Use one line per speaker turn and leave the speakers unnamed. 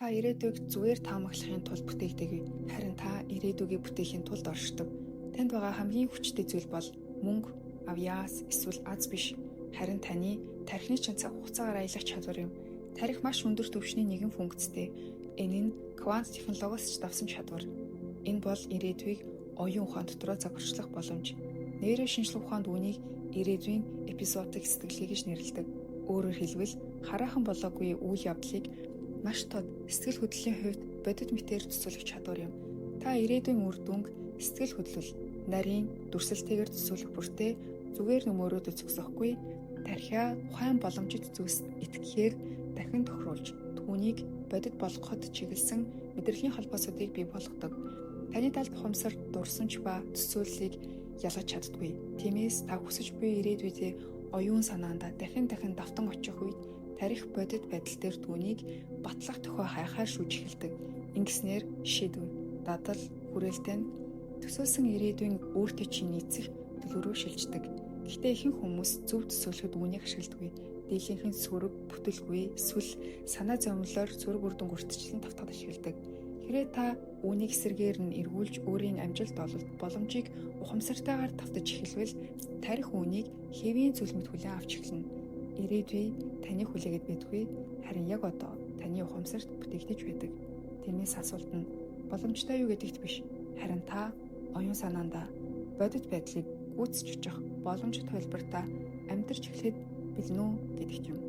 Та ирээдүйг зүгээр таамаглахын тулд бүтээгдээгүй. Харин та ирээдүгээ бүтээхийн тулд оршдог. Танд байгаа хамгийн хүчтэй зүйл бол мөнгө, авьяас, эсвэл аз биш. Харин таны тархины цаг хугацаагаар аялах чадвар юм. Тарих маш өндөр түвшний нэгэн функцтэй. Энэ нь квант технологиос ч давсан чадвар. Энэ бол ирээдүйг оюун ухаан дотроо загварчлах боломж. Нейро шинжилгээ ухаанд үүнийг ирээдүйн эпизодик сэтгэлгээ гэж нэрлэдэг. Өөрөөр хэлбэл хараахан болоогүй үйл явдлыг маш тод сэтгэл хөдлөлийн хувьд бодит мэтээр төсөөлөх чадвар юм. Та ирээдүйн үр дүнг сэтгэл хөдлөл, нарийн дүрсэлтэйгээр төсөөлөх бүртээ зүгээр нөмөрөөд зогсохгүй, тархиа ухаан боломжит зүйлс итгэхээр дахин тохируулж түүнийг бодит болгоход чиглэсэн мэдрэлийн холбоосуудыг бий болгодог. Таны талд ухамсар, дурсамж ба төсөөллийг ялгаж чаддаггүй. Тиймээс та хүсэж буй ирээдүйдээ оюун санаанда дахин давтан очих үед тарих бодит байдал дээр түүнийг батлах тохио хайхаар шүүж эхэлдэг. Ингэснээр шийдвэр, дадал, хүрээлтэнд төсөөлсөн ирээдүйн өөртөө чинь нийцэх төлөв рүү шилждэг. Гэхдээ ихэнх хүмүүс зөв төсөөлөхөд үүнийг ашигладаггүй. Дийлэнх нь сүрэг, бүтэлгүй, эсвэл санаа зовлонлоор зүрх үрдэн гүртчлэн тавтахад ашигладаг. Хэрвээ та үүнийг эсэргээр нь эргүүлж өөрийн амжилт ололт боломжийг ухамсартайгаар давтаж эхэлвэл тарих үүнийг хэвийн зүйлмэд хүлээн авч эхэлнэ. Ирээдүй таны хүлээгээд байдгүй, харин яг одоо таны ухамсарт бүтээгдэж байдаг. Тэрнээс асуулт нь боломжтой юу гэдэгт биш, харин та оюун санаандаа бодит байдлыг гүйцэтгэж очих боломж төлбөртөө амьдарч эхлэхэд бэлэн үү гэдэгт юм.